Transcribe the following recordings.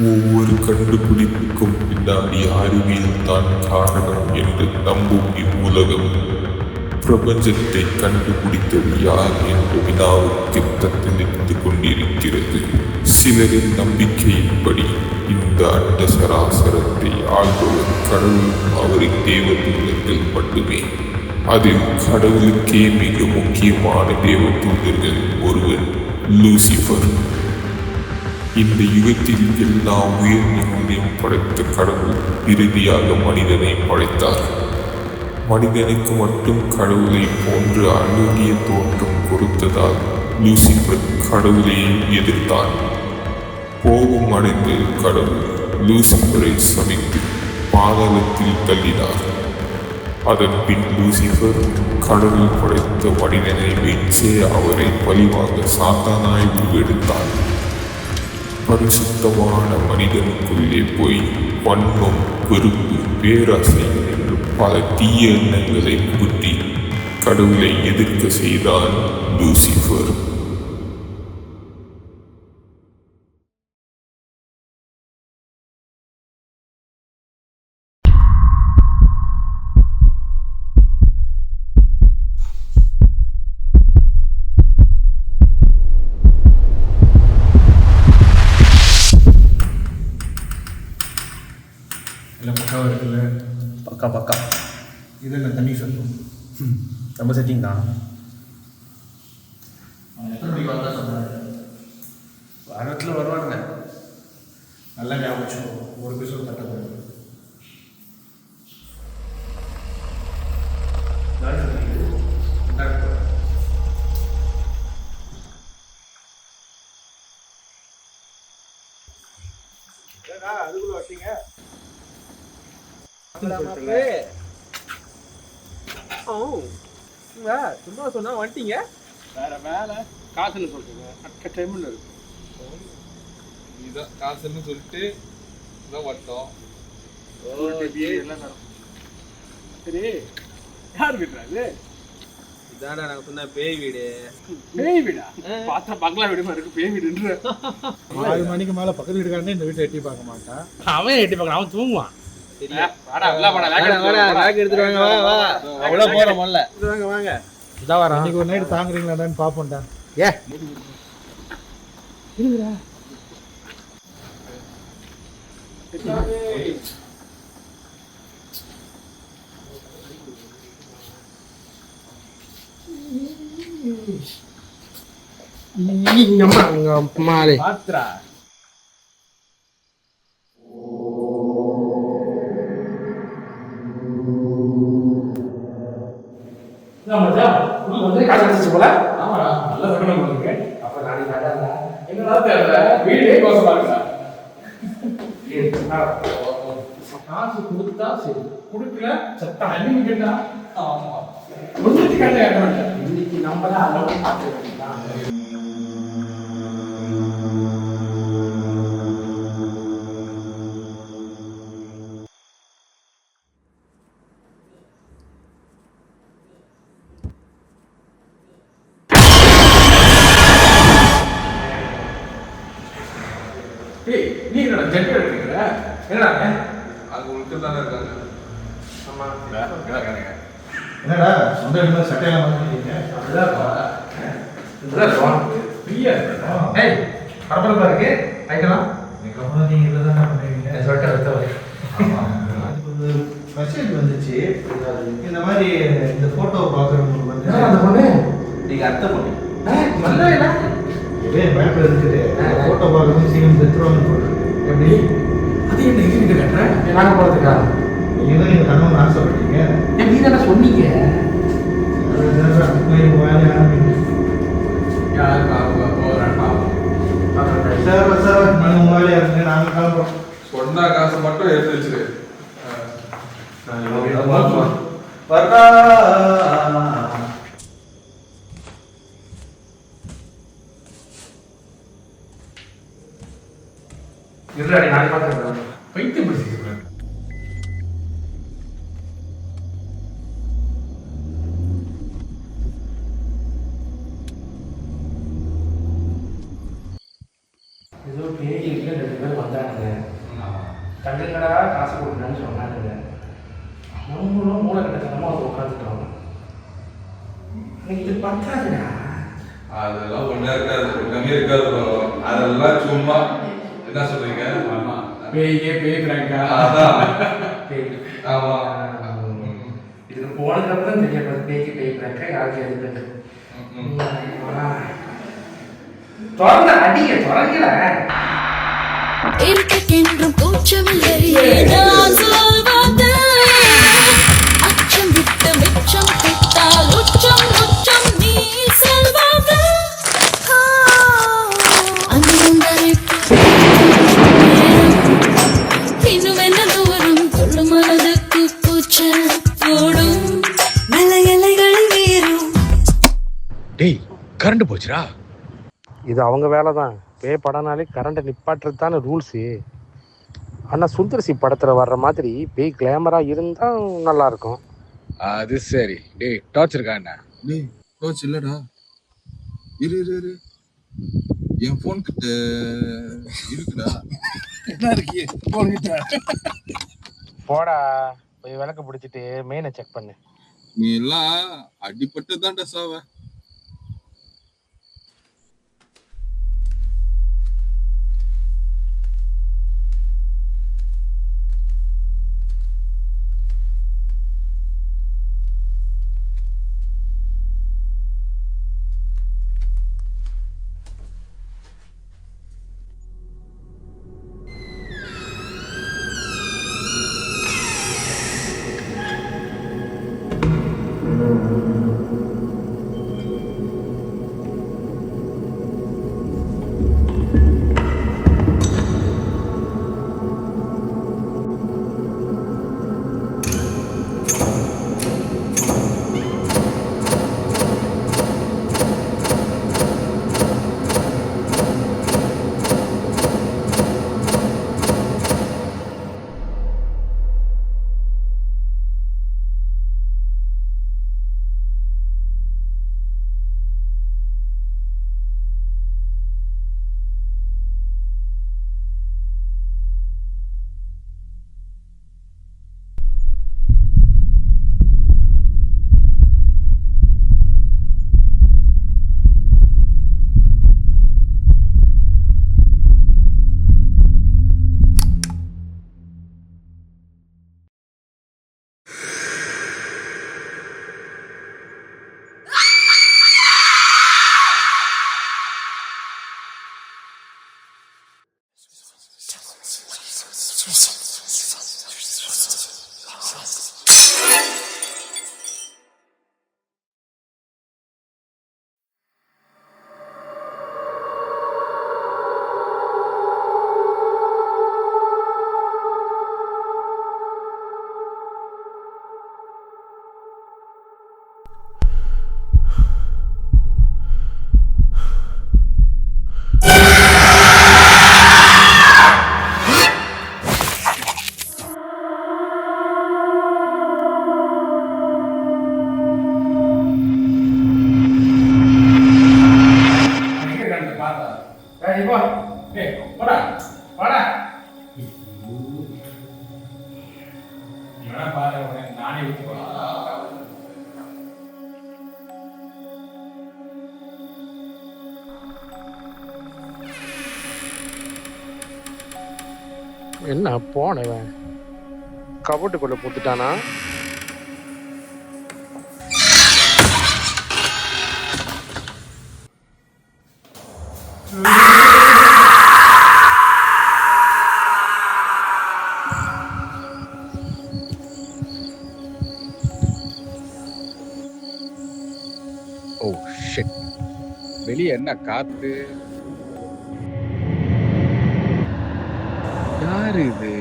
ஒவ்வொரு கண்டுபிடிப்புக்கும் பின்னாடி அறிவியல் தான் காரணம் என்று நம்பும் இவ்வுலகம் பிரபஞ்சத்தை கண்டுபிடித்தது யார் என்ற வினாவுக்கு தத்தளித்துக் கொண்டிருக்கிறது. சிலரின் நம்பிக்கையின்படி இந்த அண்ட சராசரத்தை ஆள்பவர் கடவுளும் அவரின் தேவதூதர்கள் மட்டுமே. அதில் கடவுளுக்கே மிக முக்கியமான தேவதூதர்கள் ஒருவன் லூசிபர். இந்த யுகத்தில் எல்லா உயிரினங்களையும் படைத்த கடவுள் இறுதியாக மனிதனை படைத்தார். மனிதனுக்கு மட்டும் கடவுளை போன்று அழகிய தோற்றம் கொடுத்ததால் லூசிபர் கடவுளையே எதிர்த்தான். கோபம் அடைந்த கடவுள் லூசிபரை சபித்து பாதாளத்தில் தள்ளினார். அதன் பின் லூசிபர் கடவுள் படைத்த மனிதனை வென்றே அவரை பழிவாங்க சாத்தானாய் உருவெடுத்தான். பரிசுத்தமான மனிதனுக்குள்ளே போய் வன்மம், வெறுப்பு, பேராசை என்று பல தீய எண்ணங்களை புகுத்தி கடவுளை எதிர்க்க செய்தான் லூசிபர். இல்லை பக்காவாக இருக்குல்ல? பக்கா பக்கா. இது என்ன தண்ணி சத்தம்? நம்ம செட்டிங் தான். எத்தனை மணிக்கு வந்தால் சொல்கிறாரு? வாரத்தில் வருவானுங்க. நல்லா ஞாபகம் வச்சுக்கோ, ஒரு பீஸும் தட்டக்கூடாது. அதுக்குள்ள வட்டீங்க சும்மா சொன்னா வந்துட்டீங்க. வேற வேலை காசுன்னு சொல்றீங்க. அட்ட டைம்ல இருக்கு. இதுதான் காசுன்னு சொல்லிட்டு இதான் வட்டோம். எல்லாம் நடக்கும். சரி, யார் வீடுறா இது? இதாடா நாங்கள் சொன்ன பேய் வீடு. பேய் வீடா? பார்த்தா பங்களா வீடு மாதிரி இருக்கு. பேய் வீடுன்ற 6 மணிக்கு மேலே பக்கத்து வீட்டுக்காரனே இந்த வீட்டை எட்டி பார்க்க மாட்டான். அவன் எட்டி பார்க்கணும். அவன் தூங்குவான். எடுத்துட்டு வாங்க. வா வா. அவ்வளோ போகிறோம் முதல்ல. வாங்க வாங்க. இதான் வரோம். இன்னைக்கு ஒரு நைட்டு தாங்குறீங்களான்னு பார்ப்போம்டா. ஏ இருக்குடா. பாத்ரா போல. ஆமாடா, நல்ல சகனம் பண்ணிருக்க. அப்ப நாளைக்கு என்னடா தேவை? வீடே கோசமா இருக்கா? காசு கொடுத்தா சரி, கொடுக்கல சத்தம் அன்னிமிக்கா. ஆமா, ஒன்றுக்கு கண்ட கேட்க வேண்டாம். இன்னைக்கு நம்ம தான் அளவு பார்த்து நீ என்னடா ஜெட் எடுத்துக்கிற? என்னடா அங்கே உள்ட்டு தானே இருக்காங்க. ஆமா, என்னடா சொந்த வீட்டில் சட்டையெல்லாம் மாற்றிட்டீங்க? ஃப்ரீயா இருக்கா? ஏய், பரபரப்பா இருக்கு. ரைட்டெல்லாம் இதுக்கப்புறம் நீங்கள் இதில் தானே பண்ணுவீங்க? சொல்லிட்டு வைத்தவரை. அதுக்கு ஒரு மெசேஜ் வந்துச்சு. இந்த மாதிரி இந்த ஃபோட்டோவை பார்க்குறவங்களுக்கு வந்து அந்த பொண்ணு நீங்கள் அத்தை பண்ணி நல்ல இல்லை. இதே பயப்பட இருக்குது. ஃபோட்டோ பார்க்குறது சீக்கிரம் செத்துருவாங்க போட்டுருக்கு. எப்படி? அது என்ன எங்கிட்ட கட்டுறேன்? நாங்கள் போகிறதுக்கா? நீங்கள் தான் நீங்கள் கண்ணு ஆசைப்பட்டீங்க. நீ தானே சொன்னீங்க. கோயிலுக்கு வேலை ஆரம்பிங்க. யாருக்கு ஆகுவா போகிறான் பாவம். சார் சார் நீங்கள் உங்கள் வேலையாக இருக்குங்க, நாங்கள் கிளம்புறோம். சொன்ன காசை மட்டும் எடுத்து வச்சிரு. வர்றா இருடாடி, நாளைக்கு பார்க்குறேன். பைத்தியம் பிடிச்சிருக்கேன். ஏதோ பேய்க்கு 2 பேர் வந்தானுங்க. தங்கங்கடா காசு கொடுக்கணும்னு சொன்னானுங்க. நம்மளும் மூளைக்கட்டத்தனமாக வந்து உட்காந்துட்டோம். இது பத்தாதுடா. அதெல்லாம் ஒன்றா இருக்காது, ஒன்றுமே இருக்காது bro. அதெல்லாம் சும்மா என்ன சொல்றீங்க? ஆமா, பேய் பிராங்கா. அதான் பேய். ஆமா. இதுக்கு போனதுக்கப்புறம் தெரியப்படுது பேய் பிராங்கா யாருக்கு எதுக்கு. தொடர்ந்து அடிக்க தொடங்கல. இருக்கின்றும் கூச்சமில்லை நான் சொல்வது. அச்சம் விட்டு மிச்சம் விட்டால் உச்சம் உச்சம் நீ சொல்வது. இன்னும் என்ன தூரம் கொள்ளும் மனதுக்கு கூச்சல் போடும் மலை இலைகளை மீறும். டேய் கரண்ட் போச்சுடா. இது அவங்க வேலை தான். பேய் படம்னாலே கரண்ட்டை நிப்பாட்டுறது தானே ரூல்ஸு. ஆனால் சுந்தர்சி படத்தில் வர்ற மாதிரி பேய் கிளாமராக இருந்தால் நல்லாயிருக்கும். அது சரி. டேய் டார்ச் இருக்கா என்ன? டேய் கோச் இல்லடா. இரு என் போன் கிட்ட இருக்குடா. என்ன இருக்கு போன் கிட்ட? போடா போய் விளக்கு பிடிச்சிட்டு மெயினை செக் பண்ணு. நீ எல்லாம் அடிபட்டு தான்டா சாவ. என்ன போனவன் கபோட்டுக்குள்ள போட்டுட்டானா? Oh shit. வெளியே என்ன காத்து? யாரு இது?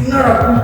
என்னடா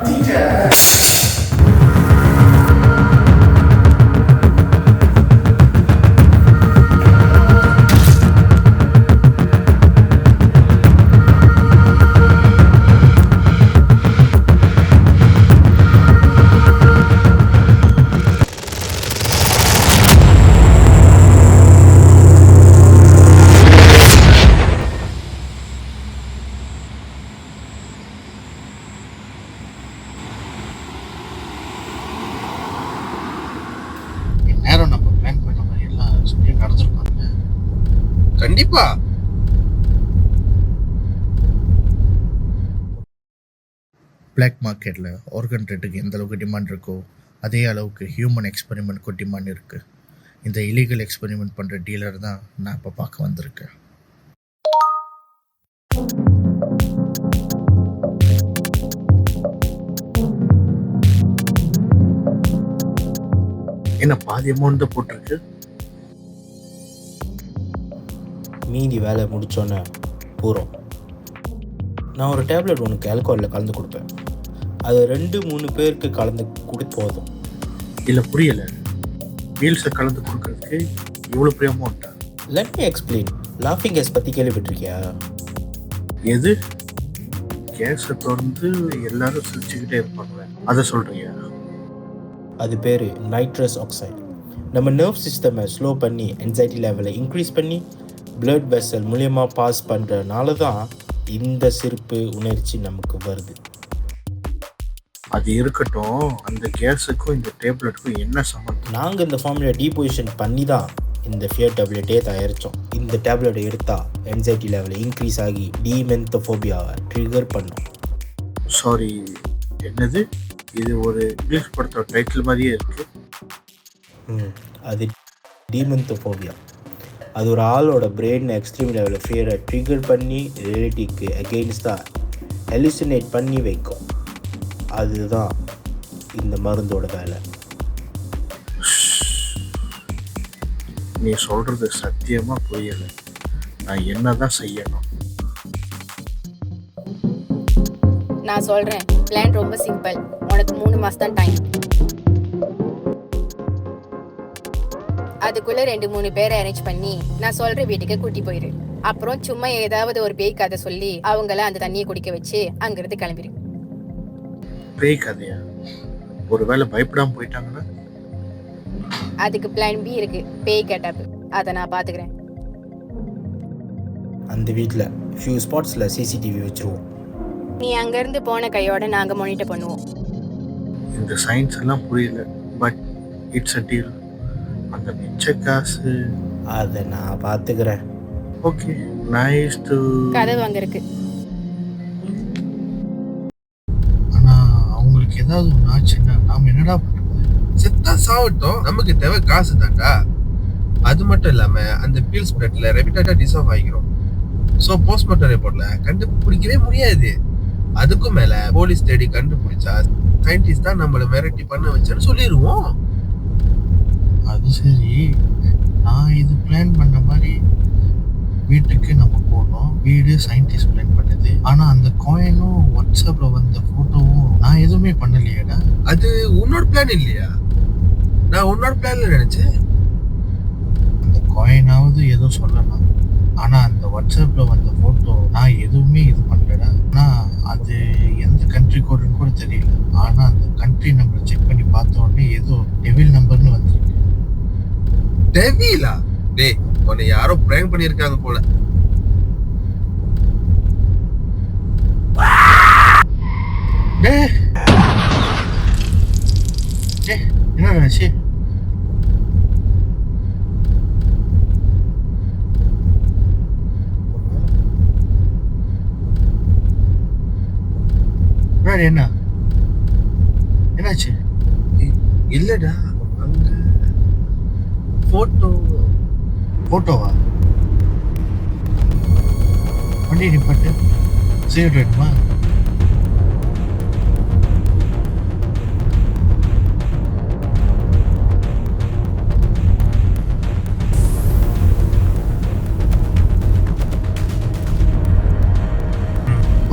நேரம் நம்ம பிளான் பண்ண மாதிரி எல்லாம் சொல்லி நடந்திருப்பாங்க. கண்டிப்பா. பிளாக் மார்க்கெட்டில் ஆர்கன் ரேட்டுக்கு எந்த அளவுக்கு டிமாண்ட் இருக்கோ அதே அளவுக்கு ஹியூமன் எக்ஸ்பெரிமெண்ட்க்கும் டிமாண்ட் இருக்குது. இந்த இலீகல் எக்ஸ்பெரிமெண்ட் பண்ணுற டீலர் தான் நான் இப்போ பார்க்க வந்திருக்கேன். என்ன பாதி அமௌண்ட் தான் போட்டிருக்கு? மீதி வேலை முடித்தோன்னே பூரம் நான் ஒரு டேப்லெட் உனக்கு ஆல்கோஹாலில் கலந்து கொடுப்பேன். அது 2-3 பேருக்கு கலந்து கொடு போதும். இல்லை புரியலை, மீல்ஸை கலந்து கொடுக்கறதுக்கு இவ்வளோ பெரிய அமௌண்ட்டா? Let me explain. லாஃபிங் கேஸ் பற்றி கேள்விப்பட்டிருக்கியா? எது? கேஸை திறந்து எல்லாரும் சிரிச்சுக்கிட்டே இருப்பாங்க, அதை சொல்கிறியா? அது பேர் நைட்ரஸ் ஆக்சைடு. நம்ம நர்வ் சிஸ்டமை ஸ்லோ பண்ணி என்சைட்டி லெவலை இன்க்ரீஸ் பண்ணி பிளட் வெசல் மூலியமாக பாஸ் பண்ணுறதுனால தான் இந்த சிரிப்பு உணர்ச்சி நமக்கு வருது. அது இருக்கட்டும், அந்த கேஸுக்கும் இந்த டேப்லெட்டுக்கும் என்ன சம்மந்தம்? நாங்கள் இந்த ஃபார்முலா டீபொசிஷன் பண்ணி தான் இந்த ஃபியர் டேப்லெட்டே தயாரித்தோம். இந்த டேப்லெட்டை எடுத்தால் என்சைட்டி லெவலை இன்க்ரீஸ் ஆகி டீமென்தோஃபோபியாவை ட்ரிகர் பண்ணும். சாரி, என்னது? இது ஒரு இங்கிலீஷ் படத்தோட டைட்டில் மாதிரியே இருக்கு. அது டீமென்தோஃபோபியா. அது ஒரு ஆளோட பிரெயின் எக்ஸ்ட்ரீம் லெவலில் ஃபியரை ட்ரிகர் பண்ணி ரியாலிட்டிக்கு அகெயின்ஸ்டாக ஹெலுசினேட் பண்ணி வைக்கும். அதுதான் இந்த மருந்தோட வேலை. நீ சொல்கிறது சத்தியமாக புரியலை. நான் என்ன தான் செய்யணும்? நான் சொல்கிறேன், பிளான் ரொம்ப சிம்பிள். உனக்கு 3 மாதம் தான் டைம். அதுக்குள்ளே 2-3 பேரை அரேஞ்ச் பண்ணி நான் சொல்கிற வீட்டுக்கு கூட்டி போயிரு. அப்புறம் சும்மா ஏதாவது ஒரு பேய் கதை சொல்லி அவங்கள அந்த தண்ணியை குடிக்க வச்சு அங்கிருந்து கிளம்பிடு. பேய் கதையா? ஒருவேளை பயப்படாமல் போயிட்டாங்கன்னா? அதுக்கு பிளான் பி இருக்கு, பேய் கெட்டப். அதை நான் பார்த்துக்கிறேன். அந்த வீட்டில் ஃபியூ ஸ்பாட்ஸில் சிசிடிவி வச்சுருவோம். நீ அங்கேருந்து போன கையோட நாங்கள் மானிட்டர் பண்ணுவோம். இந்த சயின்ஸ் எல்லாம் புரியல, பட் இட்ஸ் அ டீல். அந்த மிச்ச காசு அதை நான் பார்த்துக்கிறேன். Okay, nice to. கதவு அங்கே இருக்கு. ஆனால் அவங்களுக்கு ஏதாவது ஒன்று ஆச்சுன்னா நாம் என்னடா பண்ணுறது? செத்தா சாவட்டும், நமக்கு தேவை காசு தான்டா. அது மட்டும் இல்லாம அந்த பீல் ஸ்ப்ரெட்ல ரெபிட்டடா டிசால்வ் ஆகிரும். ஸோ போஸ்ட்மார்ட்டம் ரிப்போர்ட்ல கண்டுபிடிக்கவே முடியாது. அதுக்கும் மேல போலீஸ் தேடி கண்டுபிடிச்சா சயின்டிஸ்ட் தான் நம்மளை மிரட்டி பண்ண வச்சேன்னு சொல்லிடுவோம். அது சரி, நான் இது பிளான் பண்ண மாதிரி வீட்டுக்கு நம்ம போனோம். வீடு சயின்டிஸ்ட் பிளான் பண்ணது. ஆனால் அந்த காயினும் வாட்ஸ்அப்பில் வந்த ஃபோட்டோவும் நான் எதுவுமே பண்ணலையேடா. அது உன்னோட பிளான் இல்லையா? நான் உன்னோட பிளான்ல நினைச்சேன். அந்த காயினாவது ஏதோ சொல்லலாம், ஆனால் அந்த வாட்ஸ்அப்பில் வந்த ஃபோட்டோ நான் எதுவுமே இது பண்ணலடா. ஆனால் அது எந்த கண்ட்ரி கோடுன்னு கூட தெரியல. ஆனால் அந்த கண்ட்ரி நம்பரை செக் பண்ணி பார்த்த உடனே ஏதோ டெவில் நம்பர்னு வந்துருக்கு. டெவிலா? டேய், உன்னை யாரோ பிராங்க் பண்ணியிருக்காங்க போல. என்ன ஆச்சு? என்ன என்னாச்சு? இல்லடா, அங்க போட்டோவா? வண்டி நிப்பாட்டு. சிகரெட் வேணுமா?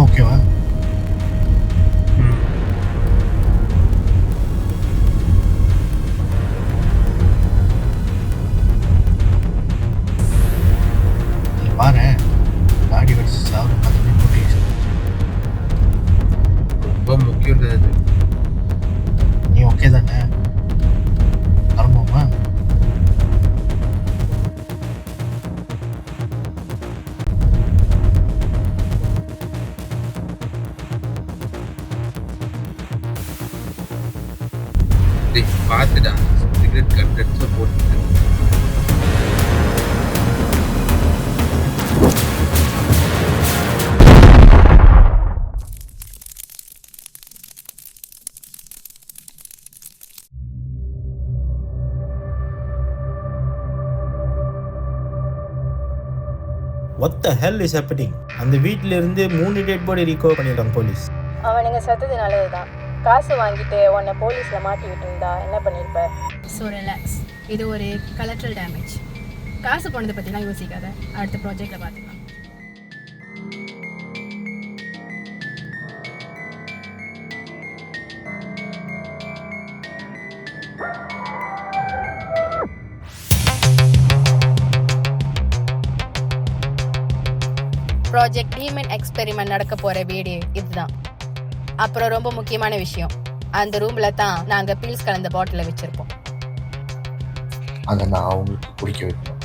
ஓகேவா? தான் முக்கியம். நீ ஓகே தானே? ஆரம்பமா பார்த்துடா சிகரெட் கண்டென்ட்ஸை போட்டு What the hell is happening? அந்த வீட்டில இருந்து 3 டெட் பாடி ரிகவர் பண்ணிட்டாங்க போலீஸ். அவனுங்க செத்ததுனாலே தான். காசு வாங்கிட்டு உன்னை போலீஸில் மாட்டி விட்டுருந்தா என்ன பண்ணியிருப்ப? ஸோ ரிலாக்ஸ், இது ஒரு கலெக்ட்ரல் டேமேஜ். காசு போனதை பற்றிலாம் யோசிக்காத, அடுத்த ப்ராஜெக்டில் பார்த்துக்கலாம். ப்ராஜெக்ட் ஹியூமன் எக்ஸ்பெரிமெண்ட் நடக்க போகிற வீடு இதுதான். அப்புறம் ரொம்ப முக்கியமான விஷயம், அந்த ரூமில் தான் நாங்கள் பீல்ஸ் கலந்த பாட்டிலை வச்சுருப்போம். அதை நான் அவங்களுக்கு குடிக்க வைக்கணும்.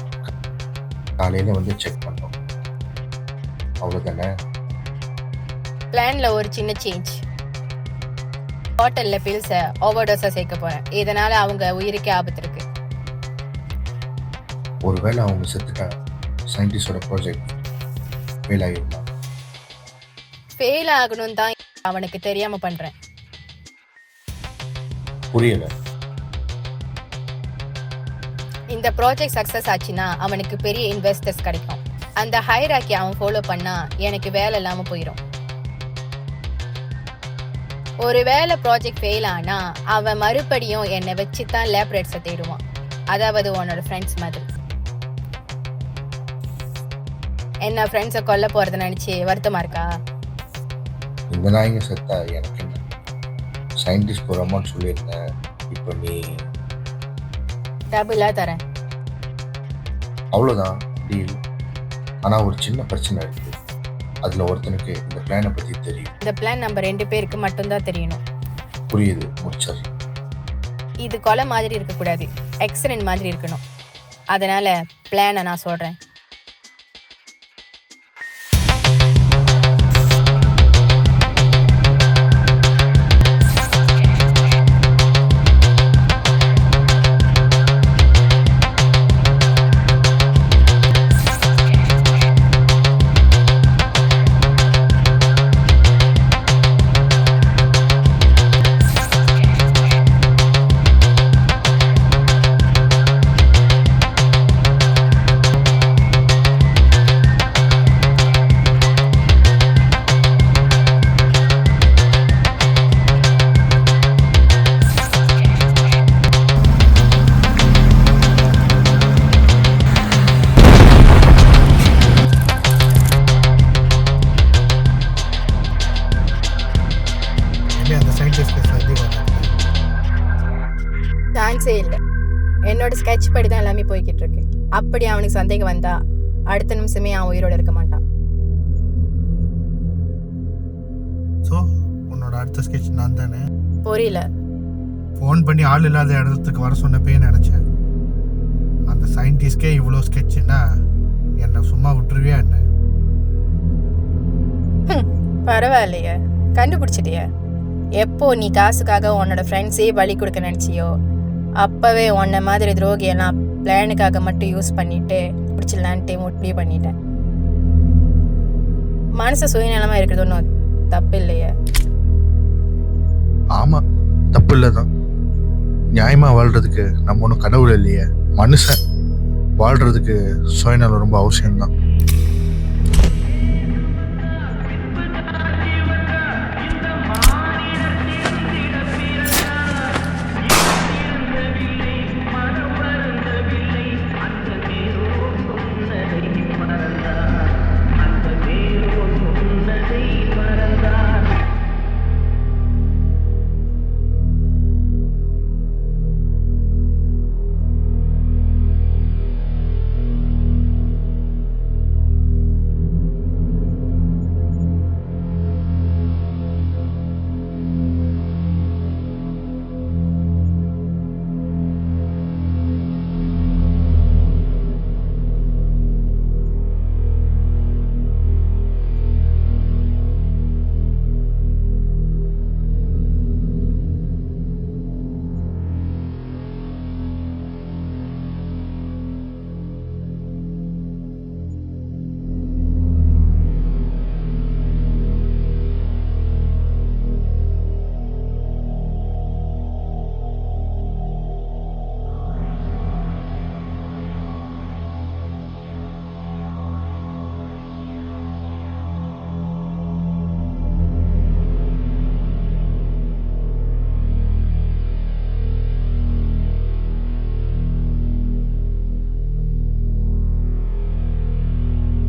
காலையில் வந்து செக் பண்ணோம், அவ்வளோதானே? பிளானில் ஒரு சின்ன சேஞ்ச். பாட்டிலில் பீல்ஸை ஓவர்டோஸாக சேர்க்க போகிறேன். இதனால் அவங்க உயிருக்கே ஆபத்து இருக்கு. ஒருவேளை அவங்க செத்துட்டா சயின்டிஸ்டோட ப்ராஜெக்ட் ஃபெயில் ஆகிருந்தா? ஃபெயில் ஆகணும் தான் அவனுக்கு தெரியாமல் பண்ணுறேன். புரியல. இந்த ப்ராஜெக்ட் சக்ஸஸ் ஆச்சுன்னா அவனுக்கு பெரிய இன்வெஸ்டர்ஸ் கிடைக்கும். அந்த ஹைராக்கி அவன் ஃபாலோ பண்ணா எனக்கு வேலை இல்லாமல் போயிடும். ஒரு வேலை ப்ராஜெக்ட் ஃபெயில் ஆனா அவன் மறுபடியும் என்னை வச்சு தான் லேப்ரேட்ஸை தேடுவான். அதாவது உன்னோட ஃப்ரெண்ட்ஸ் மாதிரி. என்ன ஃப்ரெண்ட்ஸை கொல்ல போகிறத நினச்சி வருத்தமாக இருக்கா? இந்த நாய்ங்க செத்தா எனக்கு என்ன? சயின்டிஸ்ட் போகிறோமான்னு சொல்லியிருந்தேன். இப்போ நீ டபுளாக தரேன். அவ்வளோதான் டீல். ஆனால் ஒரு சின்ன பிரச்சனை இருக்குது. அதில் ஒருத்தனுக்கு இந்த பிளானை பற்றி தெரியும். இந்த பிளான் நம்ம 2 பேருக்கு மட்டும்தான் தெரியணும். புரியுது, முடிச்சாரு. இது கொலை மாதிரி இருக்கக்கூடாது, ஆக்சிடென்ட் மாதிரி இருக்கணும். அதனால் பிளானை நான் சொல்கிறேன். சான்ஸே இல்லை. என்னோட ஸ்கெட்ச் படி தான் எல்லாமே போய்கிட்டு இருக்கு. அப்படி அவனுக்கு சந்தேகம் வந்தா அடுத்த நிமிஷமே அவன் உயிரோட இருக்க மாட்டான். ஸோ உன்னோட அடுத்த ஸ்கெட்ச் நான் தானே? புரியல. ஃபோன் பண்ணி ஆள் இல்லாத இடத்துக்கு வர சொன்னப்பே நினச்சேன். அந்த சயின்டிஸ்டே இவ்வளோ ஸ்கெட்சுன்னா என்னை சும்மா விட்டுருவியா என்ன? பரவாயில்லையே, கண்டுபிடிச்சிட்டிய. எப்போ நீ காசுக்காக உன்னோட ஃப்ரெண்ட்ஸே பலி கொடுக்க நினச்சியோ அப்போவே உன்னை மாதிரி துரோகியெல்லாம் பிளானுக்காக மட்டும் யூஸ் பண்ணிட்டு பிடிச்சிடலான்ட்டு முடிவு பண்ணிட்டேன். மனசு சுயநலமாக இருக்கிறது ஒன்றும் தப்பு இல்லையே? ஆமாம், தப்பு இல்லை தான். நியாயமாக வாழ்கிறதுக்கு நம்ம ஒன்றும் கடவுள் இல்லையே. மனுஷன் வாழ்கிறதுக்கு சுயநலம் ரொம்ப அவசியம்தான்.